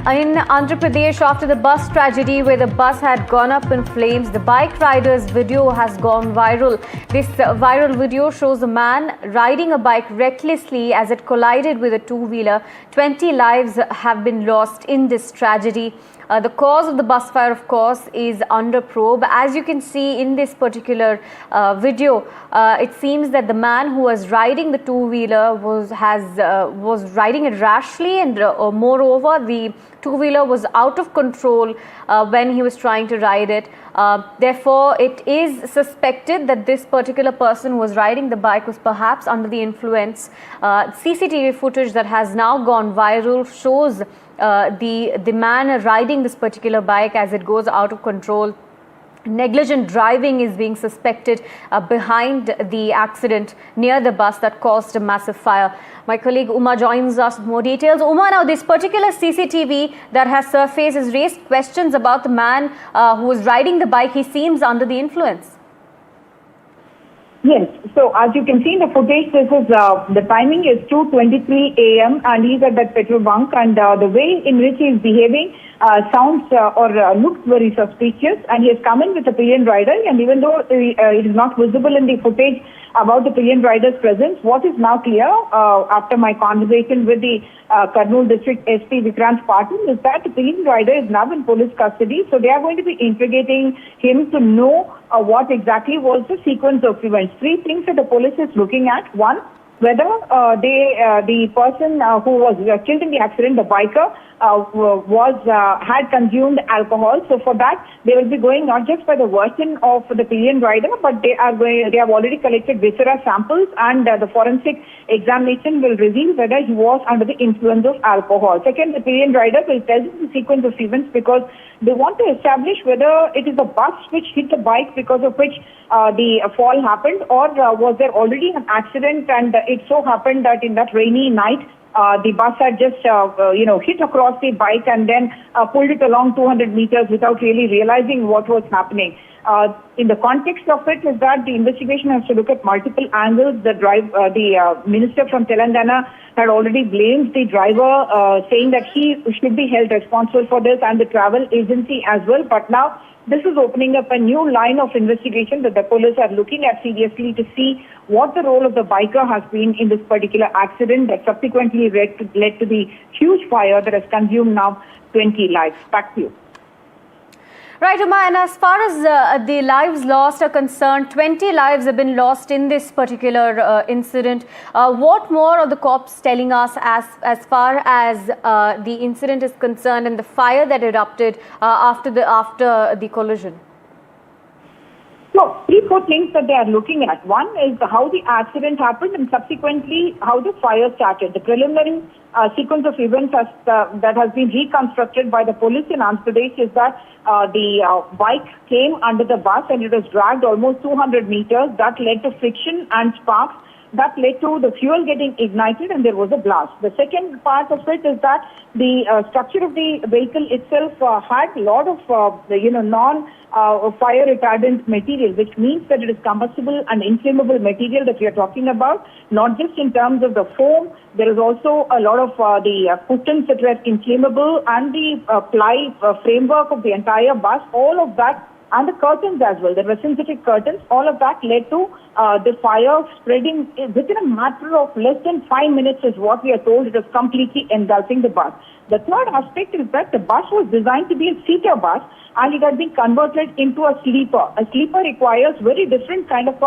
In Andhra Pradesh, after the bus tragedy where the bus had gone up in flames, the bike rider's video has gone viral. This viral video shows a man riding a bike recklessly as it collided with a two-wheeler. 20 lives have been lost in this tragedy. The cause of the bus fire, of course, is under probe. As you can see in this particular video, it seems that the man who was riding the two-wheeler was riding it rashly, and moreover, the two-wheeler was out of control when he was trying to ride it. Therefore, it is suspected that this particular person who was riding the bike was perhaps under the influence. CCTV footage that has now gone viral shows the man riding this particular bike as it goes out of control. Negligent driving is being suspected behind the accident near the bus that caused a massive fire. My colleague Uma joins us with more details. Uma, now this particular CCTV that has surfaced has raised questions about the man who was riding the bike. He seems under the influence. Yes, so as you can see in the footage, this is the timing is 2:23 a.m. and he's at that petrol bunk, and the way in which he is behaving sounds or looks very suspicious, and he has come in with a pillion rider, and even though it is not visible in the footage about the pillion rider's presence, what is now clear after my conversation with the Kurnool district SP Vikrant Patil is that the pillion rider is now in police custody, so they are going to be interrogating him to know what exactly was the sequence of events. Three things that the police is looking at. One, whether the person who was killed in the accident, the biker, had consumed alcohol. So for that, they will be going not just by the version of the pillion rider, but they have already collected viscera samples, and the forensic examination will reveal whether he was under the influence of alcohol. Second, the pillion rider will tell the sequence of events because they want to establish whether it is the bus which hit the bike because of which the fall happened, or was there already an accident, and it so happened that in that rainy night, the bus had just, hit across the bike and then pulled it along 200 meters without really realizing what was happening. In the context of it is that the investigation has to look at multiple angles. The minister from Telangana had already blamed the driver, saying that he should be held responsible for this, and the travel agency as well. But now this is opening up a new line of investigation that the police are looking at seriously to see what the role of the biker has been in this particular accident that subsequently led to the huge fire that has consumed now 20 lives. Back to you. Right, Uma, and as far as the lives lost are concerned, 20 lives have been lost in this particular incident. What more are the cops telling us as far as the incident is concerned and the fire that erupted after the collision? So, 3-4 things that they are looking at. One is how the accident happened, and subsequently how the fire started. The preliminary sequence of events that has been reconstructed by the police in Andhra Pradesh is that the bike came under the bus and it was dragged almost 200 meters. That led to friction and sparks. That led to the fuel getting ignited and there was a blast. The second part of it is that the structure of the vehicle itself had a lot of non-fire retardant material, which means that it is combustible and inflammable material that we are talking about, not just in terms of the foam. There is also a lot of the pistons that were inflammable, and the ply framework of the entire bus, all of that, and the curtains as well. There were synthetic curtains. All of that led to the fire spreading within a matter of less than 5 minutes is what we are told. It was completely engulfing the bus. The third aspect is that the bus was designed to be a seater bus, and it had been converted into a sleeper. A sleeper requires very different kind of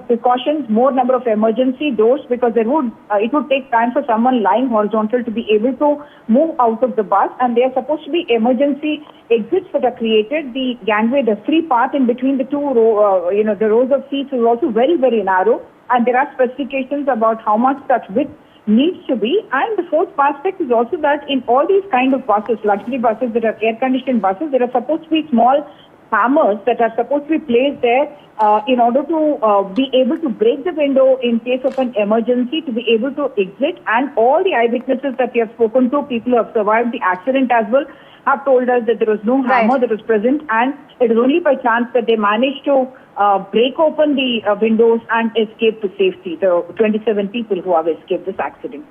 precautions, more number of emergency doors, because it would take time for someone lying horizontal to be able to move out of the bus, and there are supposed to be emergency exits that are created. The gangway, the free path in between the two the rows of seats is also very, very narrow, and there are specifications about how much that width needs to be. And the fourth aspect is also that in all these kind of buses, luxury buses that are air-conditioned buses, there are supposed to be small hammers that are supposed to be placed there in order to be able to break the window in case of an emergency, to be able to exit. And all the eyewitnesses that we have spoken to, people who have survived the accident as well, have told us that there was no hammer that was present, and it is only by chance that they managed to break open the windows and escape to safety, the 27 people who have escaped this accident.